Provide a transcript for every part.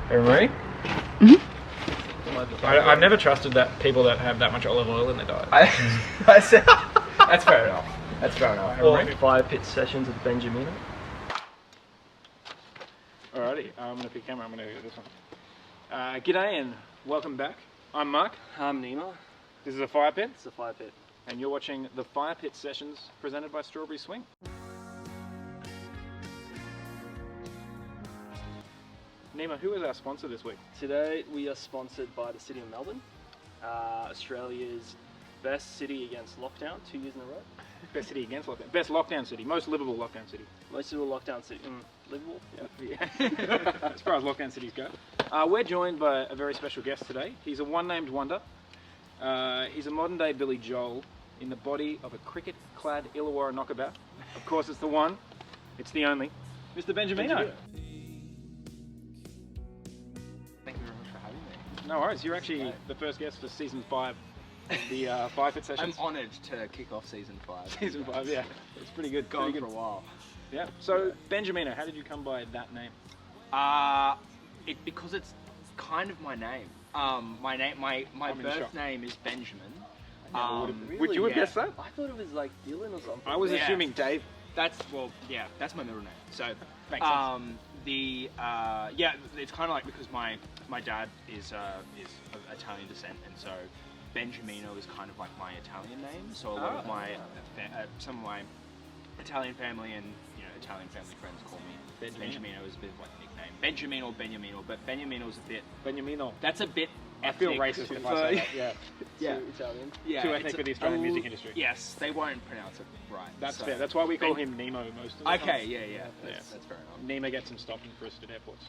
Marie? Mm-hmm. I've never trusted that people that have that much olive oil in their diet. I said, that's fair enough. That's fair enough. Or fire pit sessions with Benjamino. Alrighty, I'm going to pick camera, I'm going to do this one. G'day and welcome back. I'm Mark. I'm Nima. This is a fire pit. It's a fire pit. And you're watching the Fire Pit Sessions presented by Strawberry Swing. Nima, who is our sponsor this week? Today we are sponsored by the City of Melbourne, Australia's best city against lockdown 2 years in a row. Best city against lockdown. Best lockdown city. Most livable lockdown city. Most livable lockdown city. Livable? Yeah. As far as lockdown cities go. We're joined by a very special guest today. He's a one-named wonder. He's a modern-day Billy Joel in the body of a cricket-clad Illawarra knockabout. Of course, it's the one. It's the only. Mr. Benjamino. Thank you very much for having me. No worries. You're actually the first guest for season 5 of the Fire Pit Sessions. I'm honoured to kick off season 5. Season 5, yeah. It's pretty good. Gone pretty good. for a while. Yeah. So, Benjamino, how did you come by that name? Because it's kind of my name. My birth name is Benjamin. Would you have guessed that? I thought it was like Dylan or something. I was assuming Dave. That's my middle name. So Makes sense. It's kind of like because my dad is of Italian descent, and so Benjamino is kind of like my Italian name. So a lot of my some of my Italian family and Italian family friends call me Benjamino is a bit of like a nickname. Benjamin or Benjamino, but Benjamino is a bit. Benjamino. That's a bit. I feel racist if I say that. Yeah. Yeah. Italian. Yeah, Too ethnic for the Australian music industry. Yes, they won't pronounce it right. That's fair. That's why we call him Nemo most of the time. Okay, yeah. That's fair enough. Nemo gets him stopped and frisked at airports.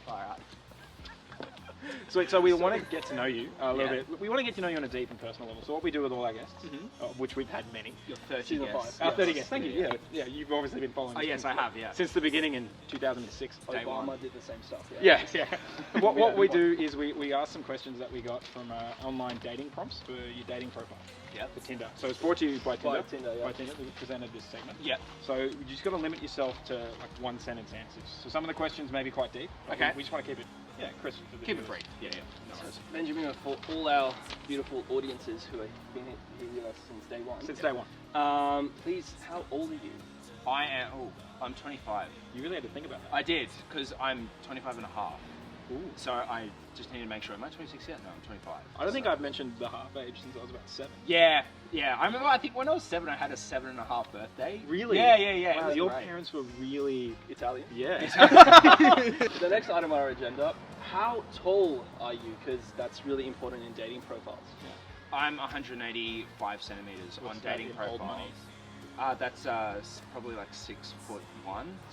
Alright. So we want to get to know you a little bit. We want to get to know you on a deep and personal level. So what we do with all our guests, of which we've had many. Your 30 Season guests. 5. Our 30 guests. Thank you. Yeah. You've obviously been following. Oh us yes, since- I have. Yeah. Since the beginning in 2006. Day one. Obama did the same stuff. Yeah. What we do is we ask some questions that we got from online dating prompts for your dating profile. Yeah. For Tinder. So it's brought to you by Tinder. By Tinder, yeah. By Tinder. We presented this segment. Yeah. So you just got to limit yourself to like one sentence answers. So some of the questions may be quite deep. But Okay. We just want to keep it. Yeah, Chris. Keep it brief. Yeah. No worries. Benjamin, for all our beautiful audiences who have been here with us since day one. Since day one. Please, how old are you? I'm 25. You really had to think about that. I did, because I'm 25 and a half. Ooh. So I just needed to make sure. Am I 26 yet? No, I'm 25. I don't think I've mentioned the half age since I was about 7. Yeah. I remember, I think when I was 7, I had a 7.5 birthday. Really? Yeah. Wow, It was your great. parents were really Italian? Yeah. The next item on our agenda, how tall are you? Because that's really important in dating profiles. I'm 185 centimeters on What's that dating in old profiles. money? That's probably like 6'1",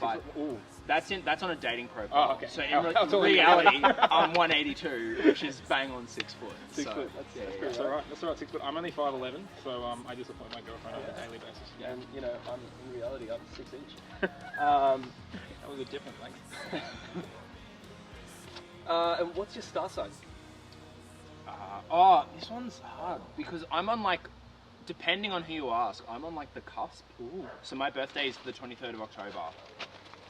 but Ooh. that's on a dating profile. Oh, okay. So in How tall are you? reality, I'm 182, which is bang on 6 foot. 6 So, foot, that's pretty That's alright. That's alright. 6 foot. I'm only 5'11", so I disappoint my girlfriend on a daily basis. And I'm in reality I'm 6 inch. That was a different length. And what's your star sign? This one's hard because I'm on like, depending on who you ask, I'm on like the cusp. Ooh. So my birthday is the 23rd of October,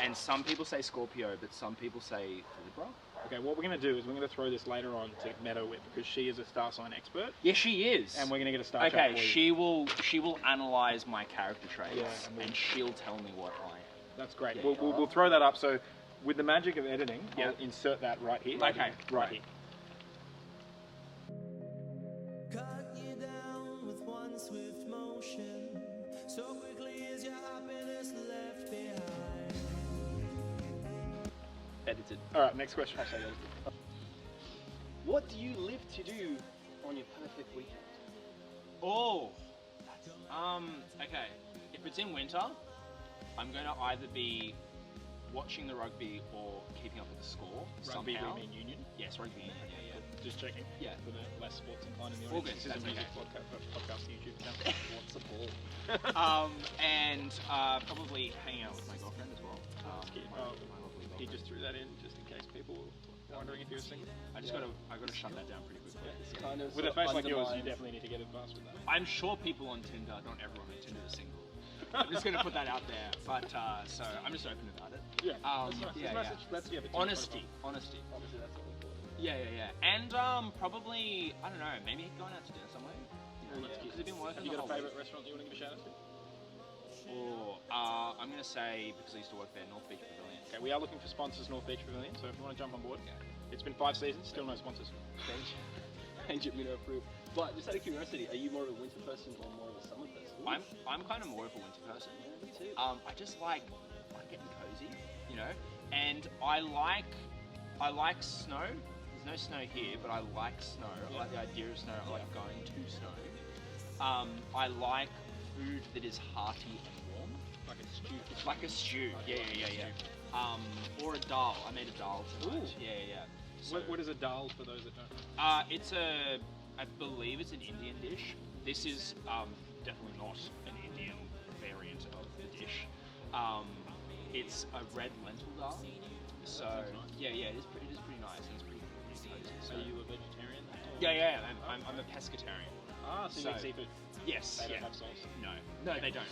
and some people say Scorpio, but some people say Libra. Okay, what we're going to do is we're going to throw this later on to Meadowhip because she is a star sign expert, Yeah, she is. and we're going to get a star chart Okay, for you. she will analyze my character traits, Yeah, and she'll tell me what I am. That's great. Yeah, We'll throw that up. So with the magic of editing, Yeah. I'll insert that right here. Okay, Right here. Cut you down with one swift motion, so quickly is your happiness left behind. Edited. All right, next question. What do you live to do on your perfect weekend? Oh, that's, okay. If it's in winter, I'm going to either be watching the rugby or keeping up with the score Rugby, somehow. we mean union. Yes, rugby. Yeah. Just checking. Yeah. For the less sports inclined in the All audience. good, This is a that's music podcast YouTube channel. What's the ball? And probably hanging out with my girlfriend as well. That's cute. My lovely He girlfriend. just threw that in just in case people were wondering if he was single. I gotta shut that down pretty quickly. It's kind of With a face like yours, you undermines- definitely need to get advice with that. I'm sure people on Tinder, not everyone on Tinder is single. I'm just gonna put that out there, but so I'm just open about it. Yeah. Yeah, Let's give it. Honesty. Obviously, that's what we call it. Yeah. And probably, I don't know, maybe going out to dinner somewhere. You know, because they've been working. Have you got a favourite restaurant you want to give a shout out to? Or I'm gonna say, because I used to work there, North Beach Pavilion. Okay, we are looking for sponsors, North Beach Pavilion. So if you want to jump on board, it's been 5 seasons, still no sponsors. Benjamino approved. But just out of curiosity, are you more of a winter person or more of a summer person? I'm kind of more of a winter person. Yeah, me too. I just like getting cozy, you know, and I like snow. There's no snow here, but I like snow. I like the idea of snow. I like going to snow. I like food that is hearty and warm. Like a stew. Like a stew. Yeah. Or a dal. I made a dal tonight. Ooh. Yeah. So, What is a dal for those that don't know? I believe it's an Indian dish. This is definitely not an Indian variant of the dish. It's a red lentil dal. So yeah, it is pretty nice and it's pretty cozy. So Are you a vegetarian? yeah, I'm a pescatarian. Ah, so you eat seafood. Yes, They yeah. don't have sauce. No, they don't.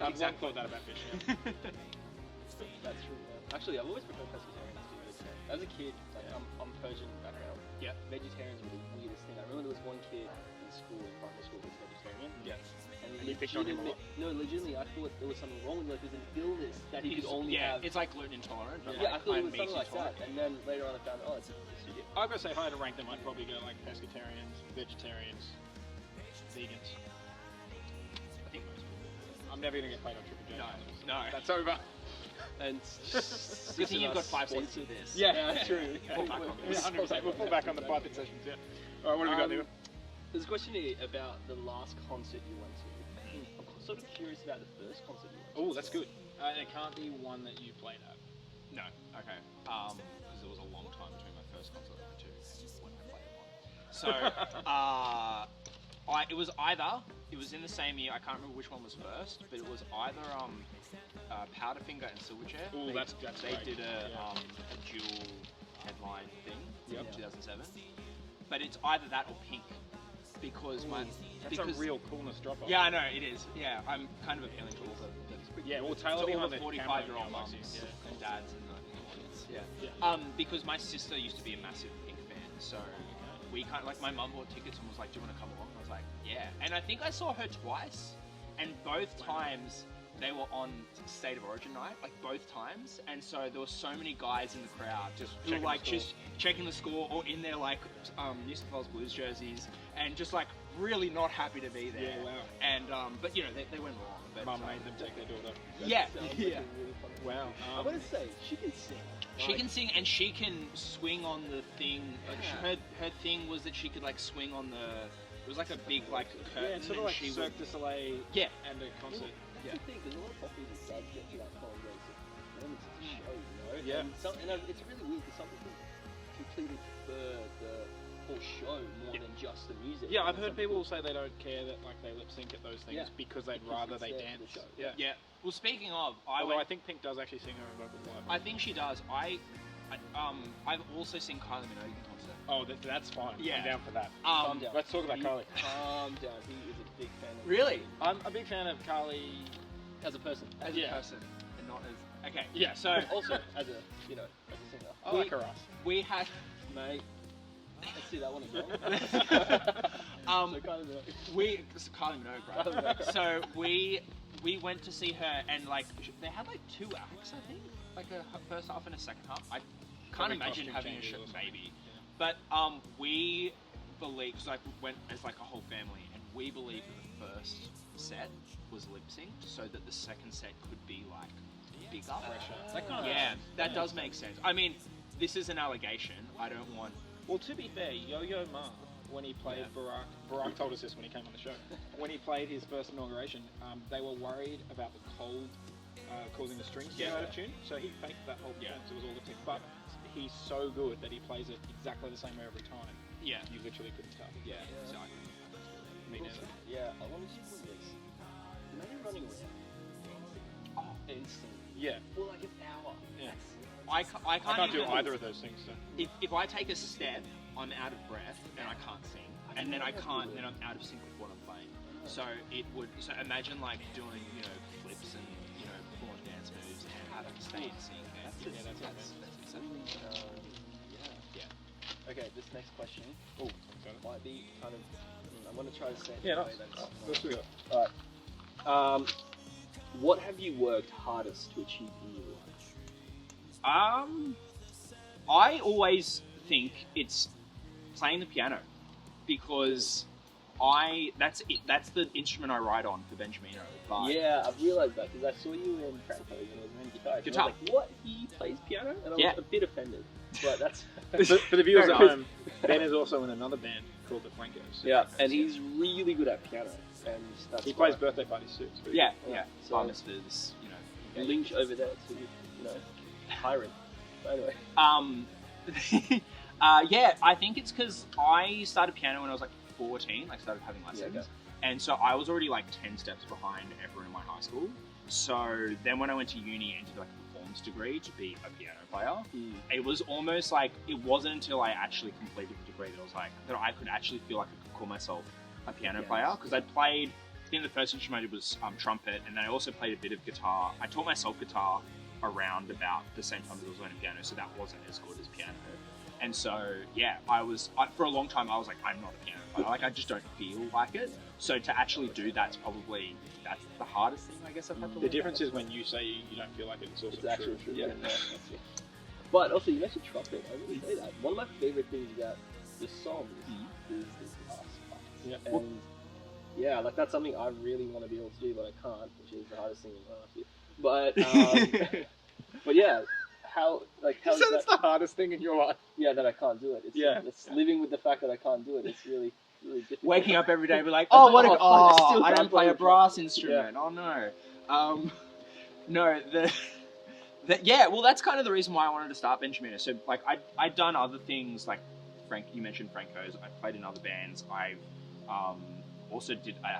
I've long thought that about fish. Yeah. That's true. Yeah. Actually, I've always preferred pescatarians to vegetarian. As a kid, like, I'm Persian background. Yeah. Vegetarians were the weirdest thing. I remember there was one kid in school, in primary school, who was vegetarian. Yeah. And you picked on him a lot? No, legitimately, I thought there was something wrong with it. Like, there's an illness that he could only have. It's like gluten intolerant. But Yeah, I thought it was meat something like that. intolerant. And then later on, I found, it's yeah. I've got to say, if I had to rank them, I'd probably go like pescatarians, vegetarians, vegans. I think most people. I'm never going to get paid on Triple J. No. That's over. And Good thing you've got 5 seconds of this. Yeah, true. Pull back on this. 100%. We'll pull back on the piping sessions, yeah. Alright, what have we got, Nima? There's a question here about the last concert you went to. I'm sort of curious about the first concert you went to. Oh, that's good. It can't be one that you played at. No. Okay. Because there was a long time between my first concert I went to and when I played one. So, it was in the same year. I can't remember which one was first, but it was either Powderfinger and Silverchair. Ooh, that's They great. did a dual headline thing in 2007. But it's either that or Pink, because That's a real coolness drop off. Yeah, I know it is. Yeah, I'm kind of appealing to all the Yeah, well, Taylah all behind the the 45-year-old camera, mums and dads and the audience. Yeah. Because my sister used to be a massive Pink fan, so we kind of, like, my mum bought tickets and was like, "Do you want to come along?" I was like, "Yeah." And I think I saw her twice, and both times they were on State of Origin night, like both times, and so there were so many guys in the crowd just who were like just checking the score or in their like New South Wales Blues jerseys and just like really not happy to be there. Yeah, wow. And but you know they went wrong. But Mum made them take their daughter. yeah, Sounds like yeah. a really fun thing. Wow. I want to say, she can sing. She can sing and she can swing on the thing. Like her thing was that she could like swing on the. It was like a big like curtain. Yeah, it's sort of and like she Cirque would, du Soleil Yeah. and a concert. That's the thing, there's a lot of pop music that does get to that point where it's a show, you know? Yeah. And it's really weird because some people completely prefer the whole show more than just the music. Yeah, I've And heard some people say they don't care that like they lip sync at those things because they'd Because rather it's they there for dance. the show. Yeah. Yeah. Well, speaking of, Although I think Pink does actually sing her own vocals live. I think she does. I've also seen Kylie Minogue in concert. Oh, that's fine. Yeah. I'm down for that. Calm down. Let's talk about Kylie. Calm down. He is a big fan of Really? I'm a big fan of Kylie. as a person. As Yeah. a person, and not as okay. Yeah. So Also, as a, as a singer. I like her ass. we had Mate, let's see that one again. so Kylie Minogue, right? Kylie Minogue. So we went to see her, and like they had like 2 acts, I think, like a first half and a second half. I can't Probably imagine costume having a changes show, or something. maybe. But we believe, because like we went as like a whole family, and we believe that the first set was lip synced, so that the second set could be like bigger. That kind of Yeah, that does make sense. I mean, this is an allegation. I don't want. Well, to be fair, Yo-Yo Ma, when he played Barack told us this when he came on the show. When he played his first inauguration, they were worried about the cold causing the strings to go out of tune, so he faked that whole performance. It was all lip sync. But he's so good that he plays it exactly the same way every time. Yeah. You literally couldn't tell. Yeah. Exactly. Me neither. Yeah, I want to see this. Imagine running around. Oh, instantly. Yeah. For like an hour. Yeah. I I can't do even- either of those things. So. If I take a step, I'm out of breath and I can't sing, and then I can't, then I'm out of sync with what I'm playing. So imagine like doing flips and full on dance moves and having to stay in sync. That's exceptional. Yeah. Okay, this next question Oh, might be kind of. I'm going to try to say it yeah, in a nice. way that's. What's we got? Alright. What have you worked hardest to achieve in your life? I always think it's playing the piano because that's the instrument I write on for Benjamino. But Yeah, I've realised that because I saw you in Franco's and it was in guitar. Guitar. I was like, what? He plays piano? And I was a bit offended. But that's. For the viewers Fair at enough. home, Ben is also in another band called the Flankers. Yeah, and he's really good at piano. And that's He why- plays birthday parties too. It's pretty yeah, cool. yeah. So- Famous for this, link over there to, hiring. But anyway. Yeah, I think it's because I started piano when I was like 14, like started having lessons. Yeah, okay. And so I was already like 10 steps behind everyone in my high school. So then when I went to uni and did like a performance degree to be a piano player, it was almost like, it wasn't until I actually completed the degree that I was like, that I could actually feel like I could call myself a piano player. Because I played, I think the first instrument I did was trumpet, and then I also played a bit of guitar. I taught myself guitar around about the same time as I was learning piano, so that wasn't as good as piano. And so, yeah, for a long time I was like, I'm not a piano player. Like, I just don't feel like it. So to actually do that's the hardest thing I guess I've had to The learn. difference is when you say you don't feel like it, it's also It's actually true. Yeah. That's true. But also, you mentioned trumpet. I really say that. One of my favorite things about the songs is this last part. Yeah. And yeah, like that's something I really want to be able to do, but I can't, which is the hardest thing in life. But but yeah, how So that's the hardest thing in your life. yeah, that I can't do it. It's living with the fact that I can't do it. It's really difficult. Waking up every day and be like, Oh, oh, fuck, I still I can't don't play play a the brass instrument. Oh no. No, yeah, well that's kind of the reason why I wanted to start Benjamino. So like I'd done other things like you mentioned Franco's, I played in other bands. I've I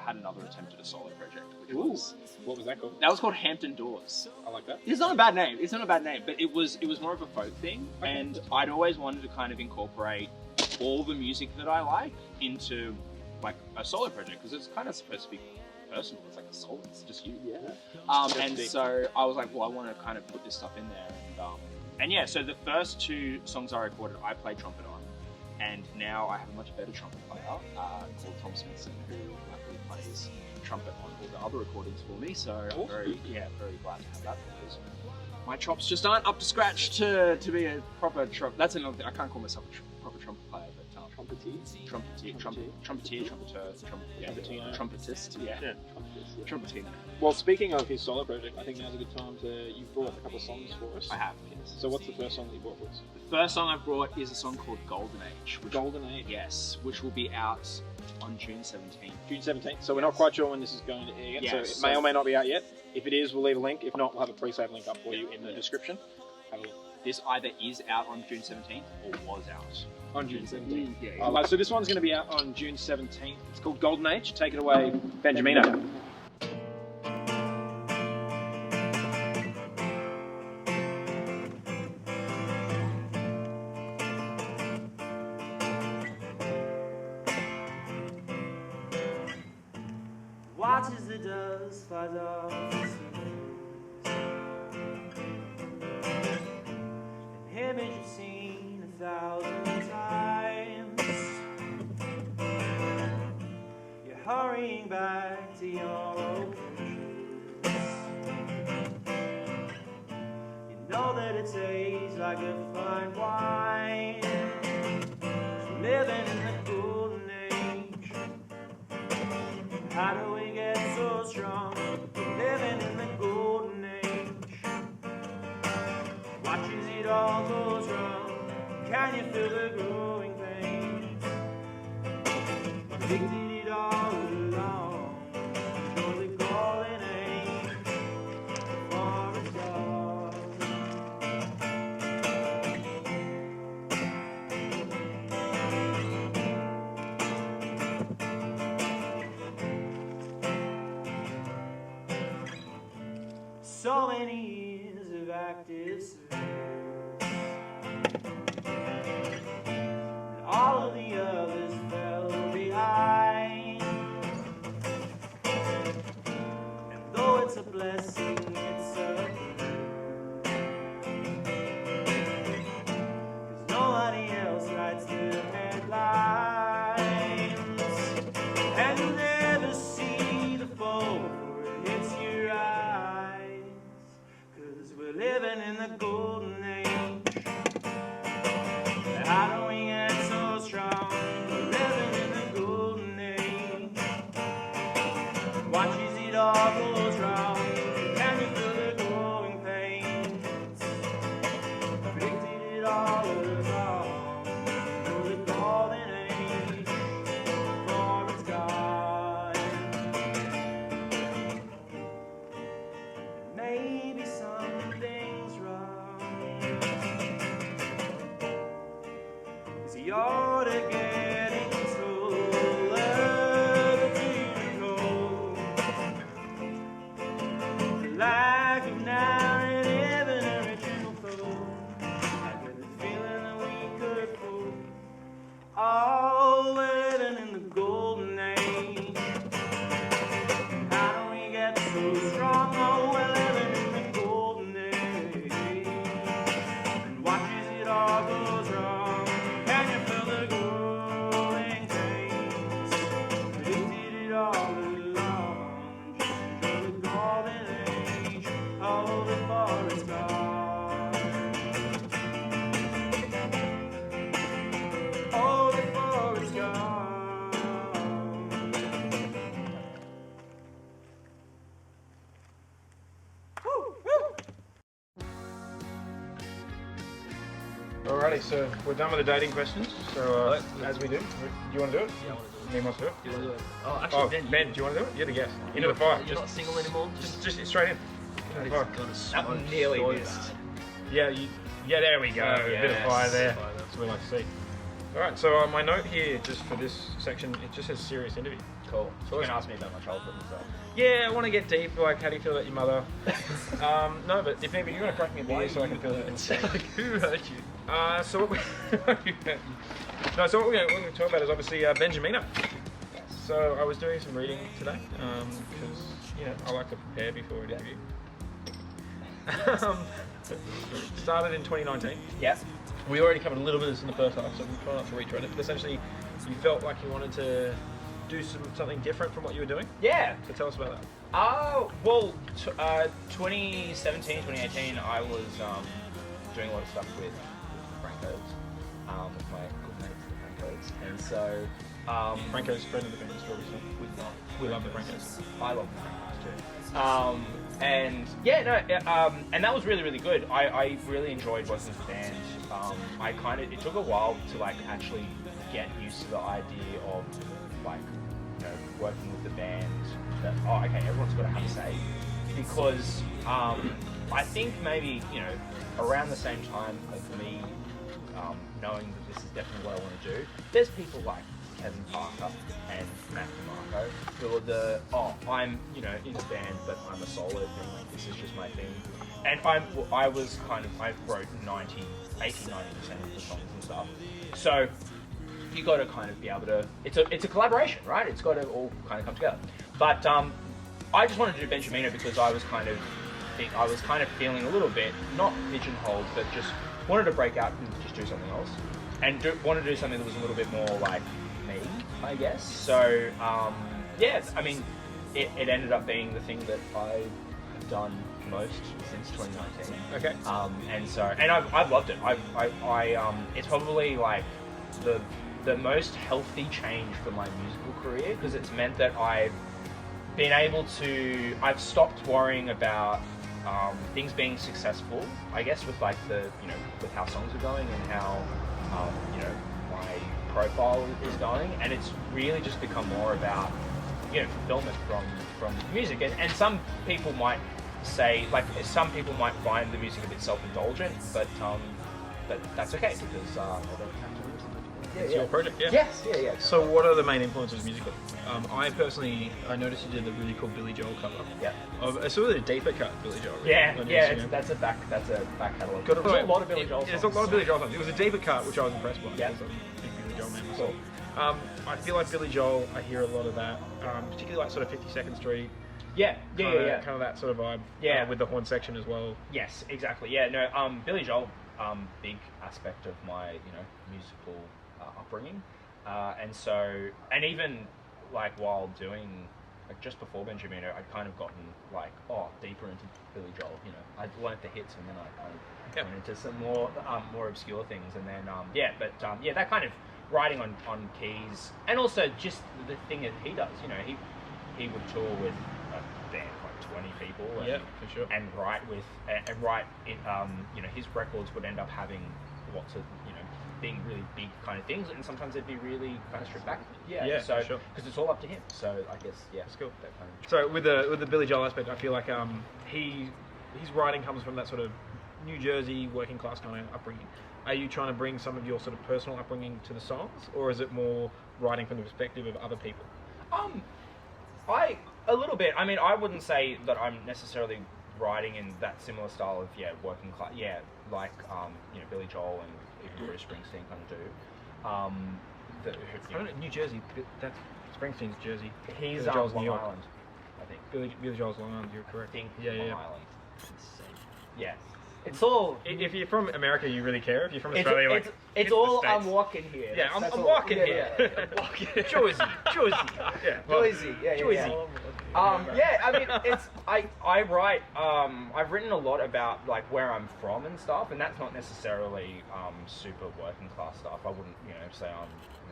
had another attempt at a solo project, which was What was that called? that was called Hampton Doors. I like that. It's not a bad name. But it was more of a folk thing, and I'd always wanted to kind of incorporate all the music that I like into like a solo project because it's kind of supposed to be personal. It's like a solo. It's just you. Yeah. And so I was like, well, I want to kind of put this stuff in there, and yeah. So the first two songs I recorded, I played trumpet on, and now I have a much better trumpet player called Tom Smithson, who luckily plays trumpet on all the other recordings for me. So I'm very glad to have that because my chops just aren't up to scratch to be a proper trumpet. That's another thing. I can't call myself a proper trumpet player, but trumpetist, yeah. Trumpetino. Well, speaking of his solo project, I think now's a good time you've brought a couple of songs for us. I have, yes. So what's the first song that you brought for us? The first song I brought is a song called Golden Age. Golden Age. Yes, which will be out on June 17th. June 17th. So we're not quite sure when this is going to air yet, so it may or may not be out yet. If it is, we'll leave a link. If not, we'll have a pre-save link up for you in the description. Have a look. This either is out on June 17th or was out On June 17th. Yeah. So this one's going to be out on June 17th. It's called Golden Age. Take it away, Benjamino. Watch as the dust flies off the seas. An image you've seen 1,000 times. You're hurrying back to your old place. You know that it tastes like a fine wine. Living in the golden age. How do we get so strong? Living in the golden age. Watch as it all goes wrong. Can you feel the growing pains? Predicted it all along. Show the golden age. Before it's gone. So many years of active service, and all of the others fell behind. And though it's a blessing, it's a curse. writes the headlines, and you never see the fall before it hits your eyes, 'cause we're living in the golden age. How do we get so strong? We're living in the golden age. Watches it all goes wrong. Can you feel the growing pains? Predicted it all along. For the golden age, for it's gone. Maybe something's wrong. 'Cause you're getting slower, feeling cold. The lack of narrative and original thought. I get the feeling that we could pull. All living in the golden age. How do we get so strong? Oh, we're living in the golden age. And watches it all goes wrong. Can you feel the growing pains? Predicted it all along. Just enjoy the golden age. Oh, before it's gone. Oh, before it's gone. Woo, woo. Alrighty, so we're done with the dating questions. So as we do, do you want to do it? Yeah, I want to do He wants to do it. it. You want to do it? Oh, actually, Oh, Ben, Ben, do you want to do it? You're the guest. Into the fire. You're not single anymore? Just straight in. Into the fire. That one nearly so missed. Yeah, there we go. A bit of fire there. Fire. That's what we like to see. Alright, so my note here, just for this section, it just says serious interview. Cool. So You let's- can ask me about my childhood and stuff. Yeah, I want to get deep, like how do you feel about your mother? No, but if maybe you're going to crack me a beer so I can feel it. Like, who hurt you? So what we so what we're going to talk about is obviously Benjamino. So I was doing some reading today because I like to prepare before an interview. Started in 2019. Yes. We already covered a little bit of this in the first half, so we'll try not to retread it. But essentially, you felt like you wanted to do something different from what you were doing. Yeah. So tell us about that. Well, 2017, 2018, I was doing a lot of stuff with Francos, with my good mates, the Francos, and so Franco's friend of the band, obviously. We love the Francos. I love the Francos too. And that was really, really good. I really enjoyed working with the band. It took a while to like actually get used to the idea of like, working with the band. That everyone's got to have a say, because I think maybe around the same time of me knowing that this is definitely what I want to do, there's people like Kevin Parker and Matt DeMarco who are I'm in a band but I'm a solo thing, like this is just my thing, and I wrote 80-90% of the songs and stuff, so you got to kind of be able to, it's a collaboration, right? It's got to all kind of come together. But I just wanted to do Benjamino because I was kind of feeling a little bit, not pigeonholed, but just wanted to break out and just do something else, and wanted to do something that was a little bit more like me, I guess. So it ended up being the thing that I've done most since 2019. Okay. And I've loved it. It's probably like the most healthy change for my musical career, because it's meant that I've stopped worrying about things being successful, I guess, with like with how songs are going and how my profile is going, and it's really just become more about fulfillment from music. And some people might say, like, some people might find the music a bit self-indulgent, but that's okay, because they don't have to listen to it. It's your project, yeah. Yes, yeah. So what are the main influences musically? I noticed you did the really cool Billy Joel cover. Yeah. It's really a deeper cut Billy Joel. Really, That's a back catalogue. Got There's a lot of Billy Joel songs. There's a lot of Billy Joel songs. It was a deeper cut, which I was impressed by. Yeah. Because I'm a big Billy Joel man myself. I feel like Billy Joel, I hear a lot of that, particularly like sort of 52nd Street. Yeah. Kind of that sort of vibe. Yeah. With the horn section as well. Yes, exactly. Yeah, no, Billy Joel, big aspect of my, musical upbringing. And so, and even like while doing, like just before Benjamino, I'd kind of gotten like, deeper into Billy Joel. I'd learnt the hits, and then I kind of went into some more obscure things, and then that kind of writing on keys, and also just the thing that he does. He would tour with a band of like 20 people, and, for sure, and write his records would end up having lots of being really big kind of things, and sometimes they'd be really kind of stripped back. So sure, because it's all up to him. So I guess it's cool. That kind of... So with the Billy Joel aspect, I feel like his writing comes from that sort of New Jersey working class kind of upbringing. Are you trying to bring some of your sort of personal upbringing to the songs, or is it more writing from the perspective of other people? A little bit. I mean, I wouldn't say that I'm necessarily writing in that similar style of working class. Like Billy Joel and even Bruce Springsteen kind of do. New Jersey. That's Springsteen's Jersey. He's Billy Joel's Long New York. Island, I think. Billy Joel's Long Island. You're correct. I think Long Island. Yeah. It's all. If you're from America, you really care. If you're from Australia, it's all I'm walking here. Yeah, I'm walking here. Jersey. Yeah. Jersey. Yeah. I mean, I write. I've written a lot about like where I'm from and stuff, and that's not necessarily super working class stuff. I wouldn't say I'm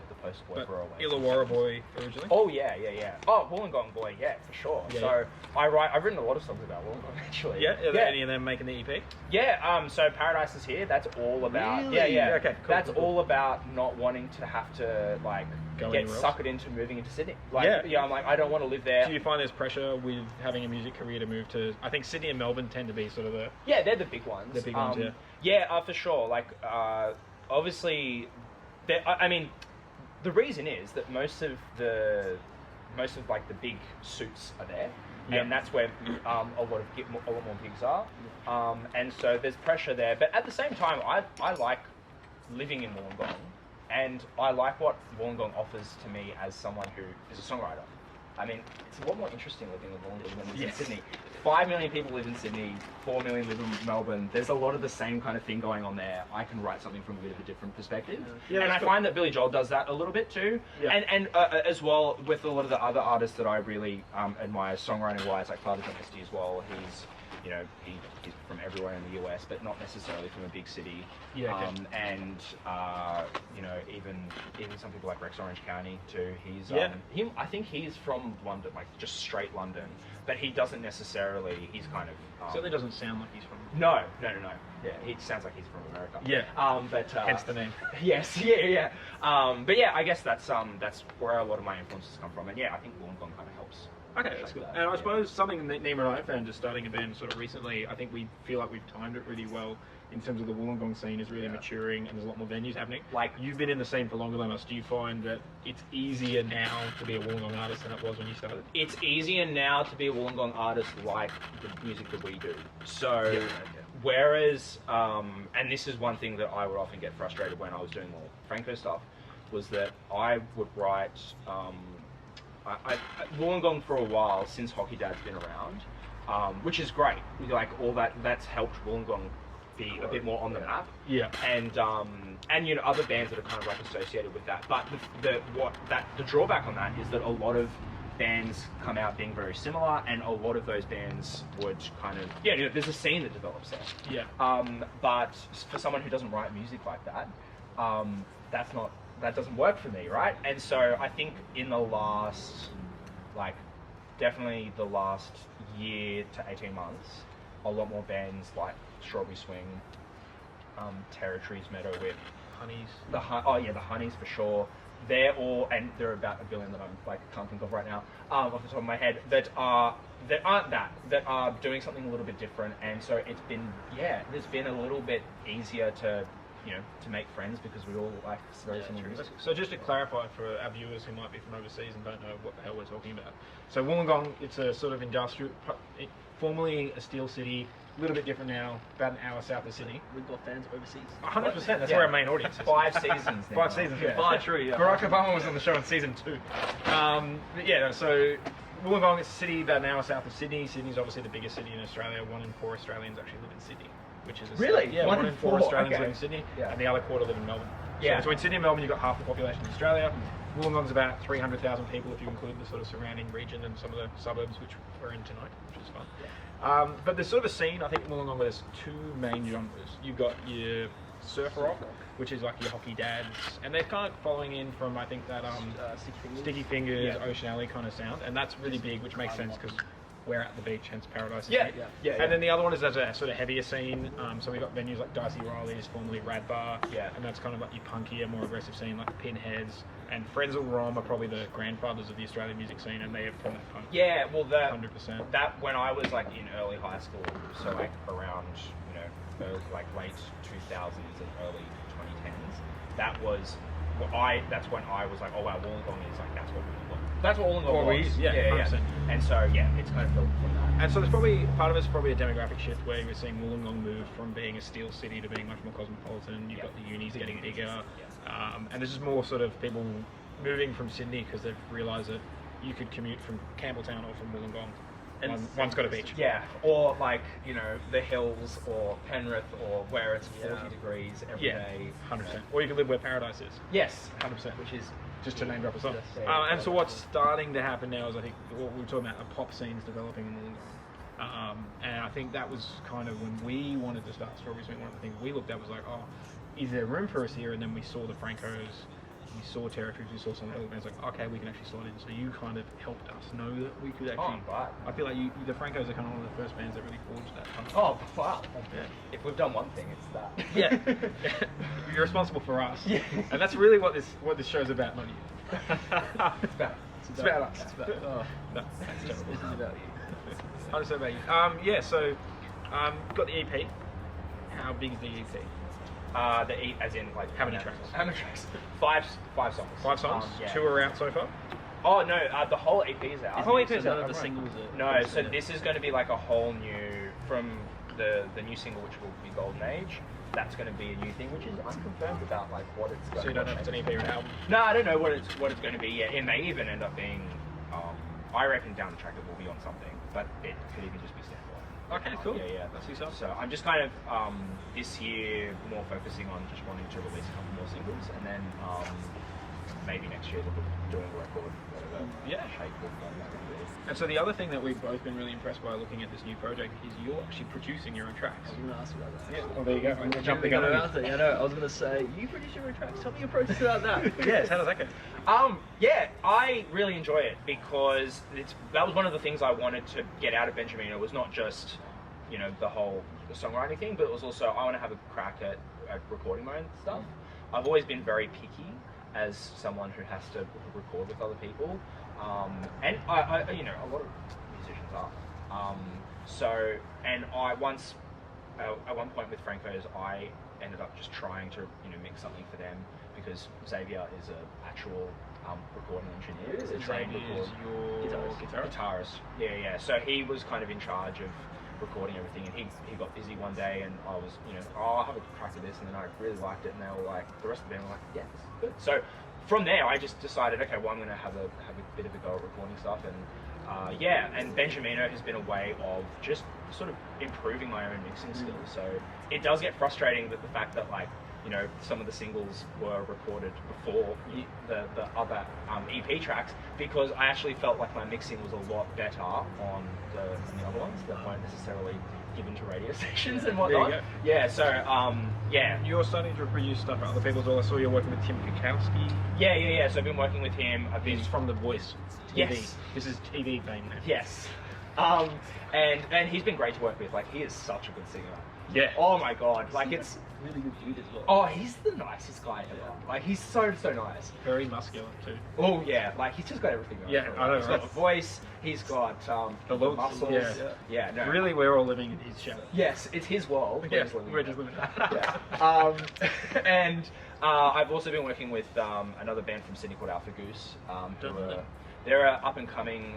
the post worker or Illawarra boy originally. Oh yeah. Oh, Wollongong boy, for sure. Yeah, so I've written a lot of songs about Wollongong actually. Yeah. Are there any of them making the EP? Yeah. So Paradise Is Here. That's all about. Really? Yeah. Okay. Cool, that's cool. all about not wanting to have to like get suckered into moving into Sydney. I'm like, I don't want to live there. Do you find there's pressure with having a music career to move to? I think Sydney and Melbourne tend to be sort of the. Yeah, they're the big ones. The big ones, yeah. Yeah, for sure. Like, obviously, I mean, the reason is that most of like the big suits are there, and that's where a lot more gigs are. And so there's pressure there, but at the same time, I like living in Wollongong, and I like what Wollongong offers to me as someone who is a songwriter. I mean, it's a lot more interesting living in Wollongong than it is in Sydney. 5 million people live in Sydney, 4 million live in Melbourne. There's a lot of the same kind of thing going on there. I can write something from a bit of a different perspective. And I find that Billy Joel does that a little bit too. Yeah. And as well with a lot of the other artists that I really admire songwriting-wise, like Father John Misty as well. He's from everywhere in the US, but not necessarily from a big city. And even some people like Rex Orange County too. He's I think he's from London, like just straight London, but he doesn't necessarily. He's kind of certainly doesn't sound like he's from. No. Yeah, he sounds like he's from America. Yeah. But hence the name. Yes. Yeah. But yeah, I guess that's where a lot of my influences come from, and I think Wollongong kind of helps. Okay, that's good. And I suppose something that Nima and I found just starting a band sort of recently, I think we feel like we've timed it really well in terms of the Wollongong scene is really maturing, and there's a lot more venues happening. Like, you've been in the scene for longer than us. Do you find that it's easier now to be a Wollongong artist than it was when you started? It's easier now to be a Wollongong artist like the music that we do. So, whereas, and this is one thing that I would often get frustrated when I was doing more Franco stuff, was that I would write... Wollongong for a while since Hockey Dad's been around, which is great. Like all that's helped Wollongong be a bit more on the map. Yeah. And other bands that are kind of like associated with that. But the drawback on that is that a lot of bands come out being very similar, and a lot of those bands would kind of there's a scene that develops there. Yeah. But for someone who doesn't write music like that, that doesn't work for me, right? And so I think in the last, definitely the last year to 18 months, a lot more bands like Strawberry Swing, Territories, Meadowhip, Honeys. The Honeys for sure. They're about 1 billion that I can't think of right now, off the top of my head, that are doing something a little bit different. And so it's been a little bit easier to make friends because we all like very similar music. So just to clarify for our viewers who might be from overseas and don't know what the hell we're talking about. So Wollongong, it's a sort of industrial, formerly a steel city, a little bit different now, about an hour south of Sydney. We've got fans overseas. 100%, that's where our main audience is. 5 seasons. 5 seasons, yeah. 5, true, yeah. Barack Obama was on the show in season 2. So Wollongong is a city about an hour south of Sydney. Sydney's obviously the biggest city in Australia. 1 in 4 Australians actually live in Sydney. which is Really? yeah, 1 in 4 Australians okay. live in Sydney, Yeah. and the other quarter live in Melbourne. Yeah. So between Sydney and Melbourne, you've got half the population of Australia. Wollongong's about 300,000 people if you include the sort of surrounding region and some of the suburbs, which we're in tonight, which is fun. Yeah. But there's sort of a scene, I think, in Wollongong where there's 2 main genres. You've got your surf rock, which is like your hockey dads, and they're kind of following in from, I think, that Sticky Fingers, Yeah. Ocean Alley kind of sound, and that's really big, which makes sense because we're at the beach, hence Paradise. Yeah, Estate. yeah. And then the other one is there's a sort of heavier scene. So we've got venues like Dicey Riley's, formerly Rad Bar, Yeah. and that's kind of like your punkier, more aggressive scene, like Pinheads. And Frenzal Rom are probably the grandfathers of the Australian music scene, and they are from that punk. Yeah, well, 100%. that when I was like in early high school, so like around like late 2000s and early 2010s, that's when I was like, oh wow, Wollongong is like that's what Wollongong was. Yeah, 100%. And so yeah, it's kind of built from that. And so there's probably part of it's probably a demographic shift where we're seeing Wollongong move from being a steel city to being much more cosmopolitan. You've got the unis getting bigger, and there's just more sort of people moving from Sydney because they've realised that you could commute from Campbelltown or from Wollongong. One's got a beach. Yeah, or like the hills or Penrith or where it's 40 degrees every day. 100%. Or you could live where Paradise is. Yes, 100%. which is Just to name drop a song. Yeah. And so what's starting to happen now is I think what we were talking about, the pop scene's developing in Wollongong. And I think that was kind of when we wanted to start Strawberries. One of the things we looked at was like, oh, is there room for us here? And then we saw the Francos, we saw Territories, we saw some other bands like, okay, we can actually slot in. So you kind of helped us know that we could actually. right. I feel like the Francos are kind of one of the first bands that really forged that. Kind of Oh, wow. Yeah. If we've done one thing, it's that. Yeah. You're responsible for us. Yeah. And that's really what this show's about, not you. It's about us. It's about, oh, No, this is about you. 100% about you. Yeah, so got the EP. How big is the EP? The eight, as in like How many tracks? How many tracks? Five songs. 5 songs? Yeah. 2 are out so far? Oh no, the whole EP is out. The whole EP So is none out. of the right. singles are... No, so this is going to be like a whole new from the new single, which will be Golden Age. That's going to be a new thing, which is unconfirmed about like what it's going So you don't know if it's an EP or an album? No, I don't know what it's going to be yet. It may even end up being. I reckon down the track it will be on something, but it could even just be standalone. Okay, cool. Yeah. That's exciting. So I'm just kind of this year more focusing on just wanting to release a couple more singles, and then maybe next year look at doing a record, whatever shape or form that would be. And so the other thing that we've both been really impressed by looking at this new project is you're actually producing your own tracks. I was going to ask you about that. Yeah. Oh, there you go. I'm gonna jump the gun. Yeah, no, I was going to say, you produce your own tracks. Tell me your process about that. Yes, how does that go? Yeah, I really enjoy it because that was one of the things I wanted to get out of Benjamino. Was not just the whole songwriting thing, but it was also I want to have a crack at recording my own stuff. I've always been very picky as someone who has to record with other people, and I a lot of musicians are. So, and I once at one point with Franco's, I ended up just trying to mix something for them because Xavier is an actual recording engineer. He's a trained guitarist. Yeah. So he was kind of in charge of recording everything, and he got busy one day, and I was I'll have a crack at this, and then I really liked it, and they were like, the rest of the band were like, yeah, this is good. So from there, I just decided, okay, well, I'm going to have a bit of a go at recording stuff, and and Benjamino has been a way of just sort of improving my own mixing skills. So it does get frustrating that the fact that some of the singles were recorded before the other EP tracks, because I actually felt like my mixing was a lot better on the other ones that weren't necessarily given to radio stations and whatnot. There you go. Yeah, so You're starting to produce stuff for other people as well. I saw you're working with Tim Karkowski. Yeah. So I've been working with him. He's from The Voice TV. Yes. This is TV fame now. Yes. And he's been great to work with. Like, he is such a good singer. Yeah. Oh my god. Like, it's Really good dude as well. Oh, he's the nicest guy ever. Like, he's so nice. Very muscular too. Oh yeah, like he's just got everything going. Yeah, for him. I know, He's right? got the voice. He's got The looks, muscles. yeah. No. Really, we're all living in his shadow. Yes, it's his world. Yeah, just living we're in just it. living it. Yeah. And I've also been working with another band from Sydney called Alpha Goose. They're an up-and-coming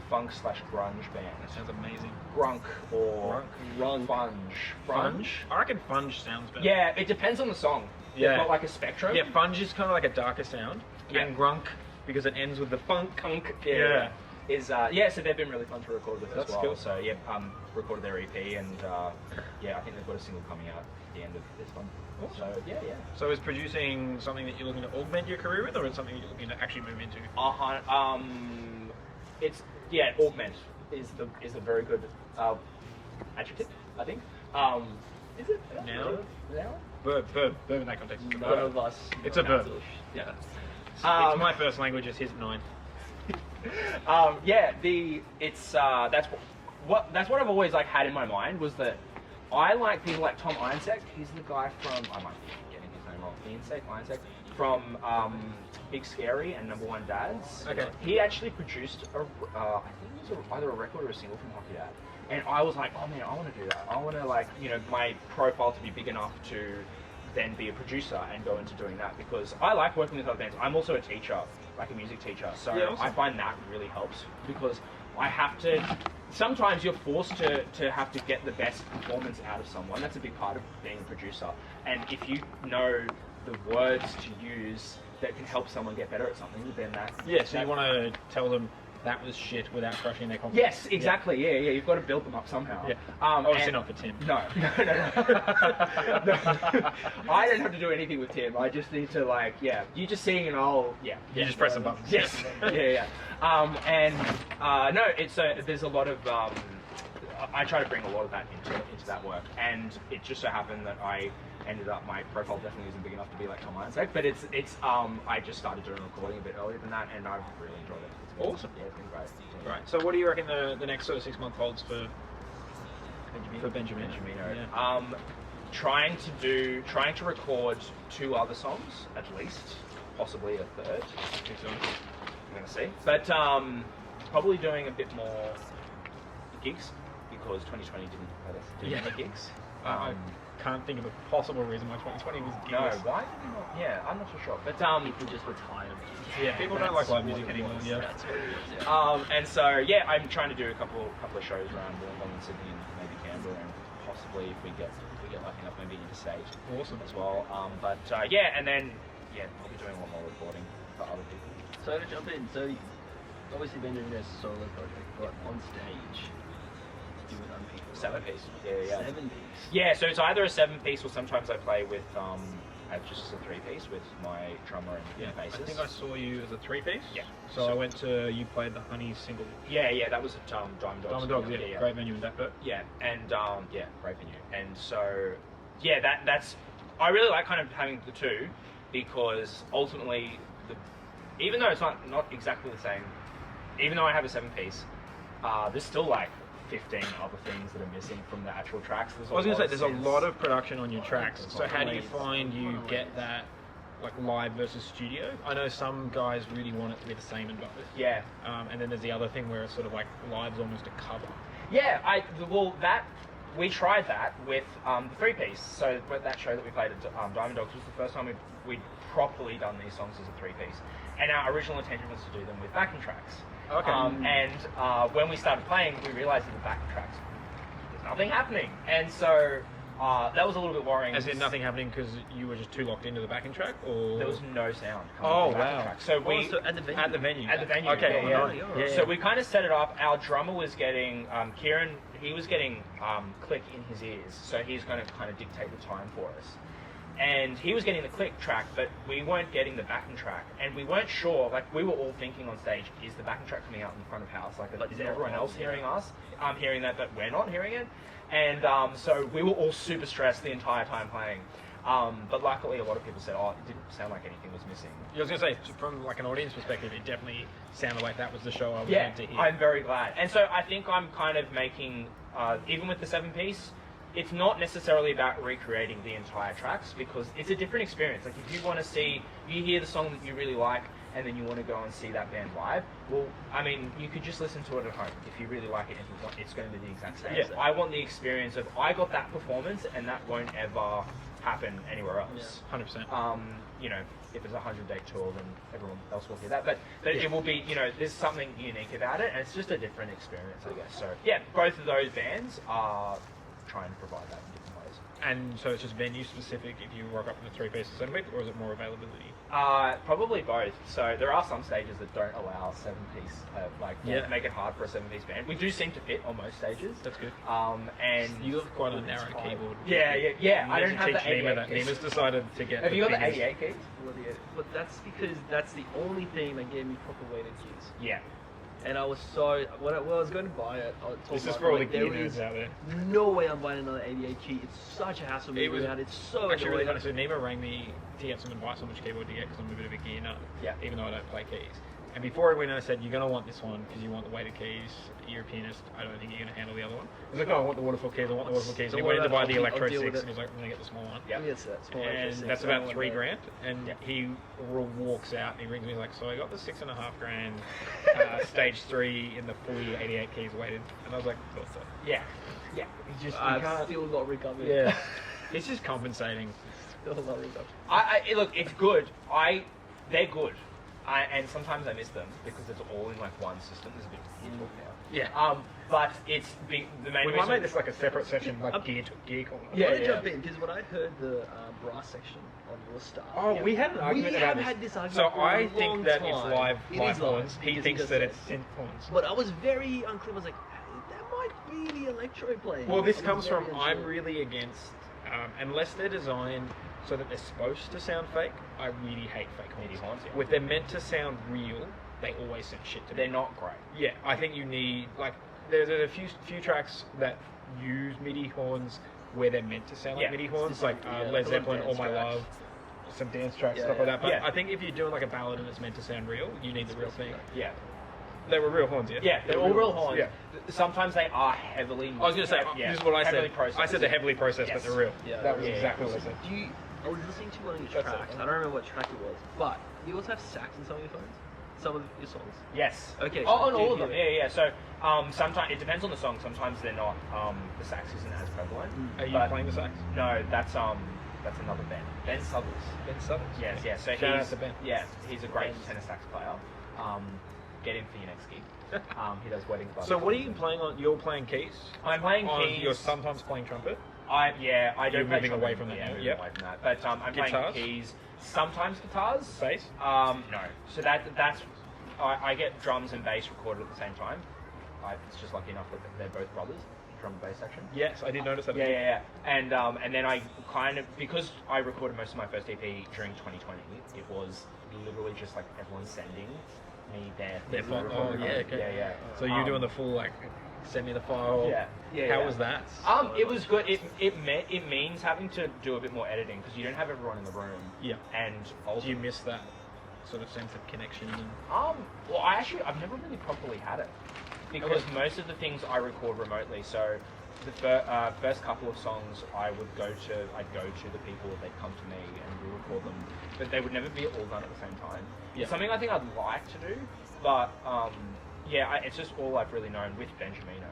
funk/grunge band. That sounds amazing. Grunk or funge. Funge? I reckon funge sounds better. Yeah, it depends on the song. Yeah. They've got like a spectrum. Yeah, funge is kind of like a darker sound. Yeah. And grunk, because it ends with the funk. Kunk. Yeah. is so they've been really fun to record with That's as well. cool. So yeah, recorded their EP, and yeah, I think they've got a single coming out at the end of this month. Awesome. So yeah. So is producing something that you're looking to augment your career with, or is something you're looking to actually move into? It's augment is a very good adjective, I think. Is it Noun? Noun? Verb in that context. It's a None verb. of us. It's a verb. Yeah. It's my first language. It's his 9. That's what I've always like had in my mind, was that I like people like Tom Ironsect. He's the guy from, I might be getting his name wrong, Ironsect from Big Scary and Number One Dads. Okay. He actually produced I think it was either a record or a single from Hockey Dad. And I was like, oh man, I want to do that. I want to, like, my profile to be big enough to then be a producer and go into doing that, because I like working with other bands. I'm also a teacher, like a music teacher, so Yeah, awesome. I find that really helps, because I have to, sometimes you're forced to have to get the best performance out of someone. That's a big part of being a producer. And if you know the words to use that can help someone get better at something, then So you want to tell them that was shit without crushing their confidence. Yes, exactly. Yeah. You've got to build them up somehow. Yeah. Obviously not for Tim. No. No. I don't have to do anything with Tim. I just need to, like, you just sing and I'll, You just press the buttons. Yes. yeah. No, it's there's a lot of, I try to bring a lot of that into that work, and it just so happened that I ended up, my profile definitely isn't big enough to be like Tom Ironsect, but it's I just started doing recording a bit earlier than that, and I've really enjoyed it. It's been, Awesome. Yeah, it's been great. Right. So what do you reckon the next sort of 6 month holds for Benjamino? Benjamino. Trying to record 2 other songs at least, possibly a third. I'm gonna see, but probably doing a bit more gigs, because 2020 didn't let us do any gigs. I can't think of a possible reason why 2020 was No, gigless. why did we not? Yeah, I'm not so sure. But People just retired. Yeah, people don't like live music anymore. Yeah. That's what it is, yeah. and so I'm trying to do a couple of shows around Wollongong and Sydney and maybe Canberra, and possibly if we get lucky enough, maybe interstate Awesome. as well. And then I'll be doing a lot more recording for other people. So to jump in, so obviously Benjamino's a solo project, but on stage, do it on people. 7-piece. Yeah. 7-piece. Yeah, so it's either a 7-piece or sometimes I play with just a 3-piece with my drummer and I bassist. think I saw you as a 3-piece. Yeah. So I went to, you played the Honey single. Yeah, that was at Diamond Dogs. Diamond Dogs, yeah. Great venue in Dapto. Yeah, and great venue. And so that's I really like kind of having the 2, because ultimately even though it's not exactly the same, even though I have a 7-piece, there's still like 15 other things that are missing from the actual tracks. I was going to say, there's a lot of production on your tracks. So how do you find you get that, like, live versus studio? I know some guys really want it to be the same in both. Yeah. And then there's the other thing where it's sort of like live's almost a cover. Yeah, we tried that with the 3-piece. So that show that we played at Diamond Dogs was the first time we'd properly done these songs as a 3-piece. And our original intention was to do them with backing tracks. Okay. When we started playing, we realised that the backing tracks, there's nothing happening. And so that was a little bit worrying. As in nothing happening because you were just too locked into the backing track, or there was no sound coming Oh, from the backing wow. track. So we at the venue. at the venue. At the venue. Okay. Yeah. So we kind of set it up. Our drummer was getting Kieran. He was getting click in his ears, so he's going to kind of dictate the time for us. And he was getting the click track, but we weren't getting the backing track, and we weren't sure. Like, we were all thinking on stage, is the backing track coming out in front of house? Like, is everyone else hearing us? I'm hearing that, but we're not hearing it. And so we were all super stressed the entire time playing. But luckily, a lot of people said, "Oh, it didn't sound like anything was missing." I was going to say, from like an audience perspective, it definitely sounded like that was the show I was Yeah, meant to hear. I'm very glad. And so I think I'm kind of making, even with the 7-piece, it's not necessarily about recreating the entire tracks, because it's a different experience. Like, if you want to see, you hear the song that you really like, and then you want to go and see that band live, well, I mean, you could just listen to it at home. If you really like it, it's going to be the exact same. Yeah. I want the experience of, I got that performance, and that won't ever happen anywhere else. 100%. You know, if it's a 100-day tour, then everyone else will hear that. But it will be, you know, there's something unique about it, and it's just a different experience, I guess. So, yeah, both of those bands are trying to provide that in different ways. And so it's just venue specific if you rock up in a 3-piece or 7-piece, or is it more availability? Probably both. So there are some stages that don't allow 7-piece, make it hard for a 7-piece band. We do seem to fit on most stages. That's good. And you have quite a narrow keyboard. Yeah. I don't have the 88 keys. Nima's decided to get. Have you got the 88 keys? But that's because that's the only thing that gave me proper weighted keys. Yeah. And I was so when I was going to buy it, I told This is Mark, for all the like, gear there is nerds out there. no way I'm buying another 88 key. It's such a hassle moving around. It's so actually really annoying. funny. So Nima rang me to get some advice on which keyboard to get because I'm a bit of a gear nut. Yeah. Even though I don't play keys. And before I went in, I said, you're going to want this one because you want the weighted keys. You're a pianist. I don't think you're going to handle the other one. I was like, no, I want the waterfall keys. I want the waterfall keys. And he went in to buy the Electro 6 and he's like, I'm going to get the small one. Yeah. Yes, that's small And Electro 6, that's that about one $3 there. grand. And he walks out and he rings me like, so I got the $6.5 grand stage 3 in the fully 88 keys weighted. And I was like, thought so. Yeah. He's just, I've still not recovered. yeah. He's just compensating. Still not recovered. Look, it's good. They're good. And sometimes I miss them because it's all in like one system. There's a bit of gear talk now. Yeah. But it's the main We reason. might make this like a separate section, like gear corner. I want to jump in because when I heard the brass section on your stuff, Oh, we had an argument about this. had this argument So for I a think long that time. it's live It is horns. He because thinks does that say. it's synth horns. But I was very unclear. I was like, that might be the electro playing. Well, this I was comes very from unsure. I'm really against unless they're designed so that they're supposed to sound fake. I really hate fake MIDI horns. horns, yeah. If they're meant to sound real, they always sound shit to me. They're not great. Yeah, I think you need like there's a few tracks that use MIDI horns where they're meant to sound like Yeah, MIDI horns, like yeah, Led like Zeppelin, All dance My tracks. Love, some dance tracks, Yeah, stuff yeah. like that. But Yeah. I think if you're doing like a ballad and it's meant to sound real, you need the real thing. Yeah. They were real horns, yeah. Yeah, they're all real horns. Yeah. Sometimes they are heavily. I was going to say, this is what I heavily said. processed. I said they're heavily processed, Yes. but they're real. Yeah. That was Yeah. exactly what I said. Do you? I was listening to one of your That's it. tracks. I don't remember what track it was, but you also have sax in some of your phones. Some of your songs. Yes. Okay, Oh, so on do all you of them. hear Yeah. So sometimes it depends on the song. Sometimes they're not. The sax isn't as prevalent. Are you But- playing the sax? No, that's another Ben. Ben Suthers. Ben Suthers. Yes. Yeah. So Shout out he's to Ben. Yeah, he's a great Ben's- tenor sax player. Get him for your next gig. He does weddings. So what are you playing on? You're playing keys? I'm playing keys. You're sometimes playing trumpet? I don't You're play moving trumpet. away from that Yeah, now, moving yep. away from that. But I'm playing Guitars? keys. Sometimes guitars. Bass? No. So that's I get drums and bass recorded at the same time. It's just lucky enough that they're both brothers, drum and bass section. Yes, I did notice that. Yeah. And then I kind of, because I recorded most of my first EP during 2020, it was literally just like everyone sending me their file. recorded Oh, yeah, copy. okay. Yeah. So you're doing the full like, send me the file. Yeah. How was that? It was good. It means having to do a bit more editing because you don't have everyone in the room. Yeah. And Do also, you miss that sort of sense of connection? And... well, I've never really properly had it because most of the things I record remotely. So the first couple of songs I'd go to the people, they'd come to me and we record them, but they would never be all done at the same time. Yeah. It's something I think I'd like to do, but it's just all I've really known with Benjamino.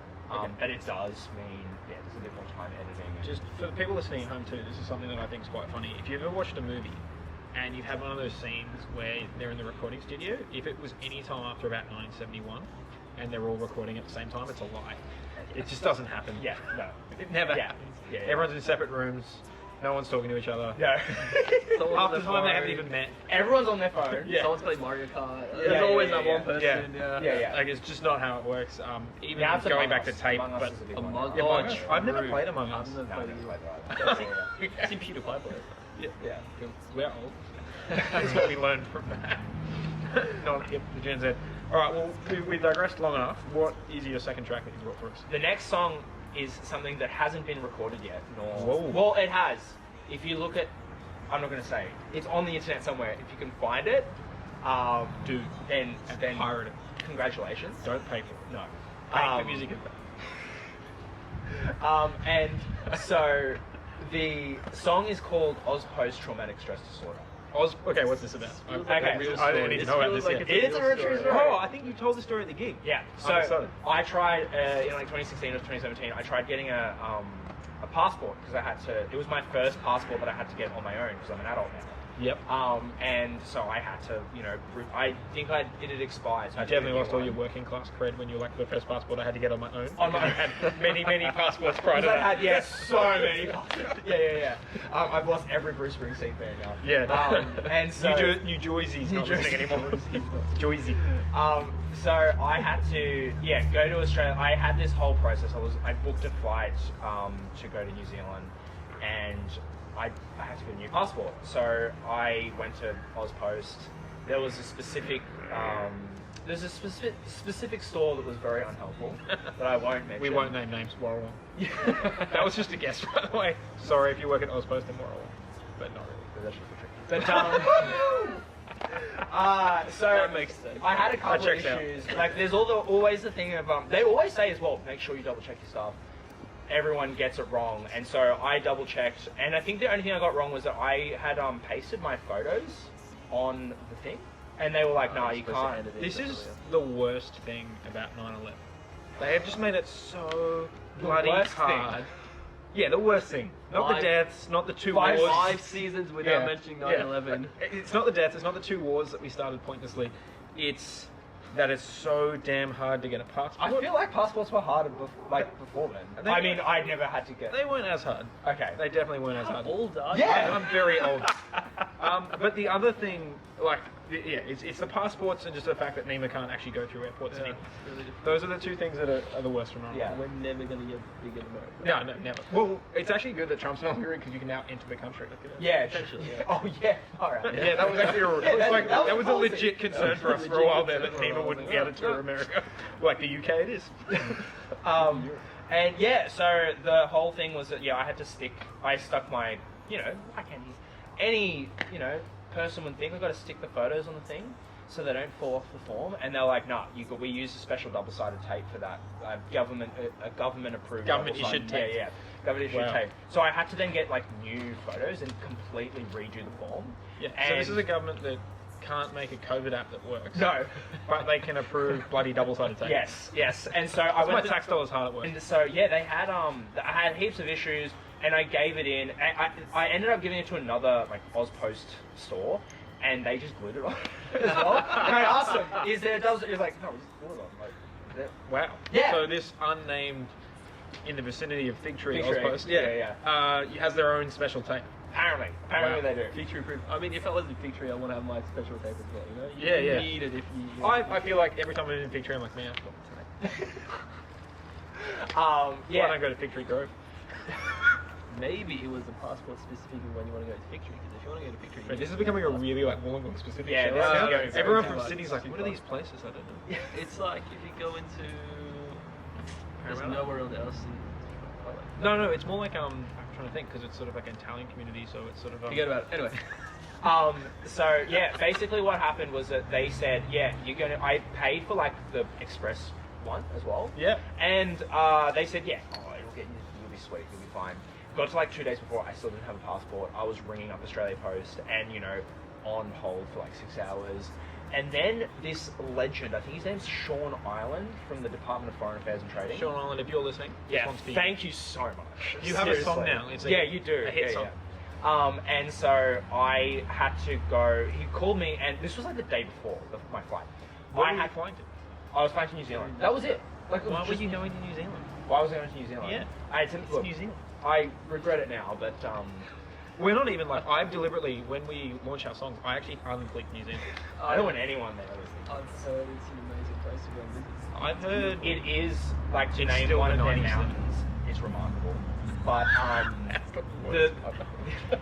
But it does mean there's a bit more time editing. And Just for the people listening at home too, this is something that I think is quite funny. If you've ever watched a movie and you've had one of those scenes where they're in the recording studio, if it was any time after about 1971 and they're all recording at the same time, it's a lie. It just doesn't happen. Yeah, no. It never Yeah. happens. Yeah. Everyone's in separate rooms. No one's talking to each other. No. Half the time they haven't even met. Everyone's on their phone. Yeah. Someone's playing Mario Kart. Yeah, There's always yeah, that yeah. one person. Yeah. Like it's just not how it works. Even Now it's going Among back to Us. tape, Among Us but is a big Among one. Us. Yeah, Oh, Among Us. I've never true. played Among I've Us. never No, played never it. played that. I've seen PewDiePie play it. Yeah, we're old. That's what we learned from that. Not hip, the Gen Z. All right, well, we digressed long enough. What is your second track that you brought for us? The next song is something that hasn't been recorded yet. Whoa. Well, it has. If you look at, I'm not going to say, it's on the internet somewhere. If you can find it, Dude, then pirate it. congratulations. Don't pay for it. No. Paying for music is bad. And so the song is called AusPost Traumatic Stress Disorder. Okay, what's this about? Feels like a I real don't need to know about this like yet. it's It is a real true story. Oh, I think you told the story at the gig. Yeah. I'm So excited. I tried in like 2016 or 2017. I tried getting a passport because I had to. It was my first passport that I had to get on my own because I'm an adult now. Yep. And so I had to, I think it had expired. So I I had to get a definitely new lost all one. your working class cred when you were like the first passport I had to get on my own. On my I had many passports prior to I that. had, so many. Yeah. I've lost every Bruce Springsteen fan now. Yeah. And so New Jersey's not New listening Jersey. anymore. Jersey. So I had to, go to Australia. I had this whole process. I booked a flight to go to New Zealand, and I had to get a new passport. So I went to AusPost. There was a specific specific store that was very unhelpful that I won't mention. We won't name names. Warrawong. That was just a guess, by the way. Sorry if you work at AusPost in Warrawong, but not really. But that's just the trick. But so That makes sense. I had a couple of checks out. issues. Like, there's always the thing of they always say as well, make sure you double check your stuff. Everyone gets it wrong, and so I double checked, and I think the only thing I got wrong was that I had pasted my photos on the thing, and they were like, "Nah, you can't." This is the worst thing about 9/11. They have just made it so bloody worst hard. thing. Yeah, the worst thing. Not the Five- deaths, not the two Five wars. seasons without mentioning 9/11. It's not the deaths, it's not the two wars that we started pointlessly. It's that it's so damn hard to get a passport. I feel like passports were harder before then. They- I mean, I never had to get. They weren't as hard. Okay. They definitely weren't as How hard. old are Yeah. you? I'm very old. But the other thing, it's the passports and just the fact that Nima can't actually go through airports Yeah, anymore. it's really difficult. Those are the two things that are the worst from 9/11. Yeah. We're never going to get big in America. No, never. Well, it's actually good that Trump's not here because you can now enter the country. Yeah. Essentially, yeah. Oh yeah. All right. Yeah, that was actually that was a policy. legit concern for us for a while there that Nima wouldn't be able to tour America. Like the UK it is. And so the whole thing was that I had to I stuck my, like any person would think, I've got to stick the photos on the thing so they don't fall off the form. And they're like, nah, we use a special double-sided tape for that, government approved. Government double-sided- issued tape. Yeah, government issued Wow. tape. So I had to then get like new photos and completely redo the form. Yeah. So And this is a government that can't make a COVID app that works. no. But they can approve bloody double-sided tape. Yes. And so I That's my went to tax dollars hard at work. And so they had I had heaps of issues, and I gave it in. I ended up giving it to another AusPost store, and they just glued it on as well. And I asked them, "Is there double?" He was like, "No, we just glue it on." Like, Wow. Yeah. So this unnamed in the vicinity of Fig Tree, Fig Tree. AusPost, Yeah. Has their own special tape. apparently Wow. they do. Fig tree proof. I mean, if I was in Fig Tree, I want to have my special tape as well. You know, Yeah, you yeah. need it if you. I feel like every time I'm in Fig Tree, I'm like, man, I've got it tonight. Why don't I go to Fig Tree Grove? Maybe it was a passport specific when you want to go to Fig Tree. Because if you want to go to Fig Tree, But this is becoming a really Wollongong specific Yeah, show. this is now. going very Everyone too from much. Sydney's like, Too what are far. these places? I don't know. It's like if you go into. There's Paramount? nowhere else. No, it's more like I'm trying to think because it's sort of like an Italian community, so it's sort of. Forget about it. Anyway. So basically what happened was that they said, I paid for like the express one as well. Yeah. And they said, you'll be sweet, you'll be fine. Got to like 2 days before, I still didn't have a passport. I was ringing up Australia Post and, on hold for like 6 hours. And then this legend, I think his name's Sean Ireland from the Department of Foreign Affairs and Trading. Sean Island, if you're listening, this Yeah, one's for you. thank you so much. You have a song Seriously. now. It's You do. A hit song. And so I had to go. He called me, and this was like the day before my flight. Where I were you had flying to? I was flying to New Zealand. That was it. Like, it was Why were just- you going to New Zealand? Why was I going to New Zealand? Yeah. I had to It's look, New Zealand. I regret it now, but We're not even like, I've deliberately, when we launch our songs, I actually unclick New Zealand. I don't want anyone there. I've heard it's an amazing place to go and visit. I've heard It is like to It's name still one the of their 90s, though. mountains. It's remarkable, but That's the the, worst.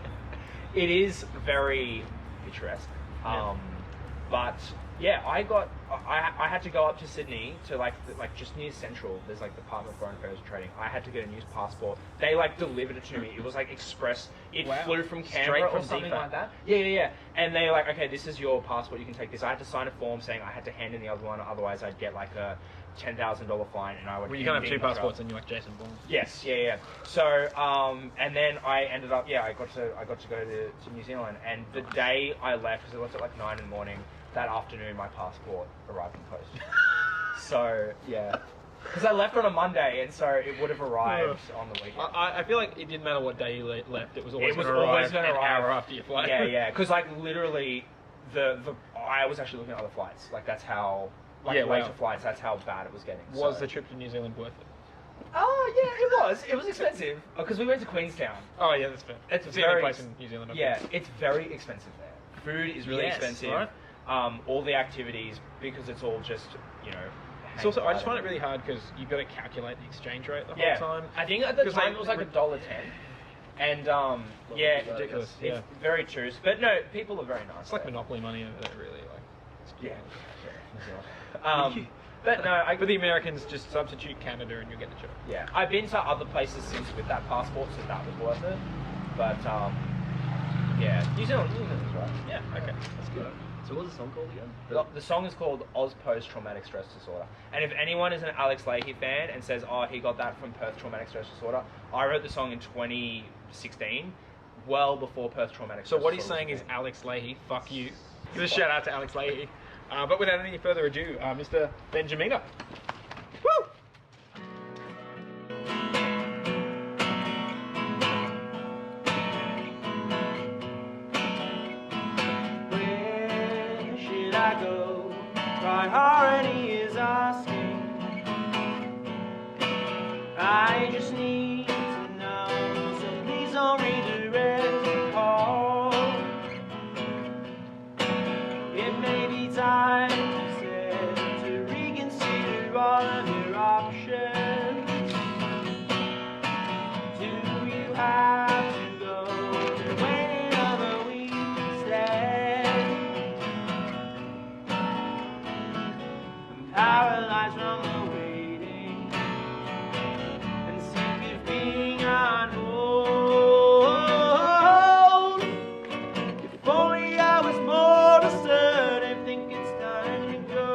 it is very picturesque. Yeah. But yeah, I had to go up to Sydney to like just near Central. There's like Department of Foreign Affairs and Trading. I had to get a new passport. They like delivered it to me. It was like express. It Wow. flew from Straight Canberra from or something DFAT. like that. Yeah. And they like, okay, this is your passport. You can take this. I had to sign a form saying I had to hand in the other one. Otherwise, I'd get like a $10,000 fine, and I would. Well, you can't have be two in trouble. passports and you're like Jason Bourne. Yes, yeah. So, and then I ended up, I got to go to New Zealand, and the day I left, because I left at like 9 in the morning, that afternoon my passport arrived in the post. So, yeah. Because I left on a Monday, and so it would have arrived on the weekend. I feel like it didn't matter what day you left. It was always It was going to always arrive gonna an arrive. hour after your flight. Yeah. Because like literally, I was actually looking at other flights. Like that's how, Yeah, later wow. flights. That's how bad it was getting. Was so. the trip to New Zealand worth it? Oh yeah, it was. It was expensive because we went to Queenstown. Oh yeah, that's fair. It's the only very place in New Zealand. Yeah, it's very expensive there. Food is really Yes, expensive. right. All the activities because it's all just It's also, I just find it really hard because you've got to calculate the exchange rate the Yeah, whole time. I think at the 'Cause time they- it was like $1.10, and yeah, ridiculous. It's Yeah. very true. But no, people are very nice. It's like there. monopoly money over there, really. Like, it's Yeah. But no, for the Americans, just substitute Canada and you'll get the job. yeah, I've been to other places since with that passport, so that was worth it. But yeah, New Zealand is right. Yeah, okay, that's good. So what was the song called again? The song is called AusPost Traumatic Stress Disorder. And if anyone is an Alex Lahey fan and says, oh, he got that from Perth Traumatic Stress Disorder, I wrote the song in 2016, well before Perth Traumatic So Stress what he's Disorder saying was is, a thing. Alex Lahey, fuck you. Give a shout out to Alex Lahey. But without any further ado, Mr. Benjamino. Woo! Where should I go? Priority is asking. I just need to know, so please don't redirect the call. It may be time, you said, to reconsider all of your options. Do you have to go and wait another week instead? I'm paralyzed from the waiting and sick of being on hold. If only I was more assertive, think it's time to go.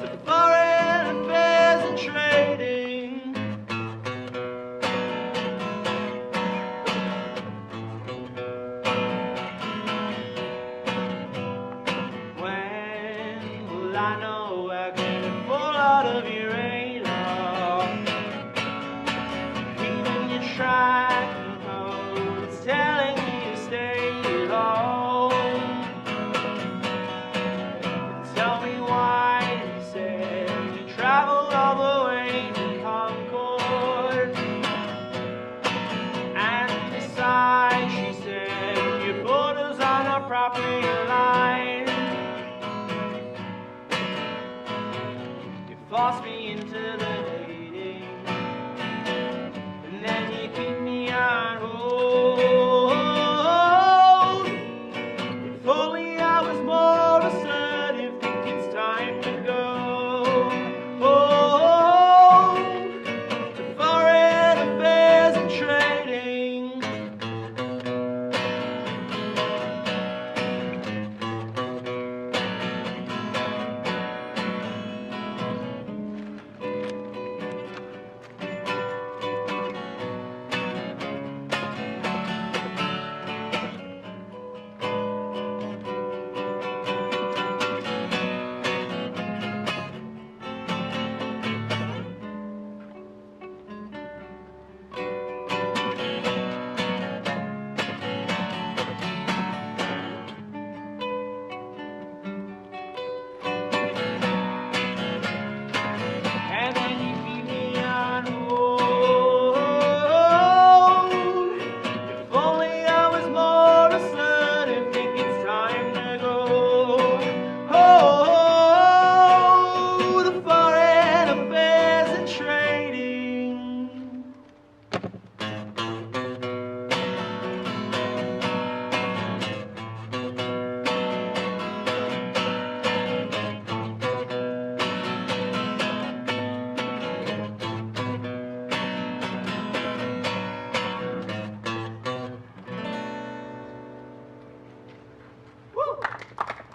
To foreign affairs and trading. When will I know I can fall out of your radar? Even your tracking code is telling me to stay at home. Tell me why you said you traveled all the way to Concord. And besides, she said your photos are not properly aligned. You forced me into the dating, and then you keep me on hold. If only I was more assertive, think it's time to go. To foreign affairs and trading. And then you keep me on hold. If only I was more assertive, think it's time to go. The foreign affairs and trading.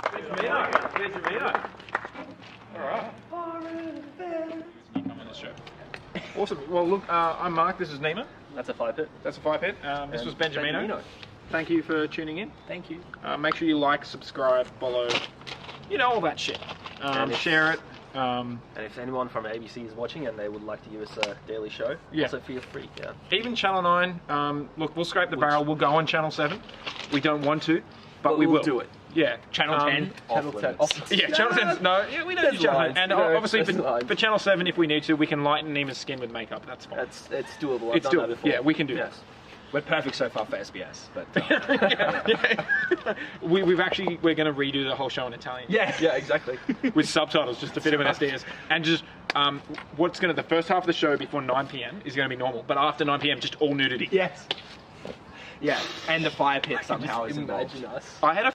Benjamino. Alright. You come on this show. Awesome. Well, look, I'm Mark. This is Nima. That's a 5-hit. That's a 5-hit. This was Benjamino. Benjamino. Thank you for tuning in. Thank you. Make sure you like, subscribe, follow, you know, all that shit. And if- share it. And if anyone from ABC is watching and they would like to give us a daily show, also feel free. Yeah. Even Channel 9, look, we'll scrape the barrel. We'll go on Channel 7. We don't want to, but we will do it. Yeah. Channel 10. Channel 10. Yeah, Channel 10. No, yeah, we don't do There's Channel 10. lines, And you know, obviously there's lines. for Channel 7, if we need to, we can lighten Nima's skin with makeup. That's fine. It's doable. I've It's done that doable. before. Yeah, we can do Yes. We're perfect so far for SBS, but we're going to redo the whole show in Italian. yeah. Yeah, exactly. With subtitles, just a bit of an SDS. And just, the first half of the show before 9 p.m. is going to be normal, but after 9 p.m. just all nudity. Yes. Yeah, and the fire pit somehow is involved. Imagine us. I had a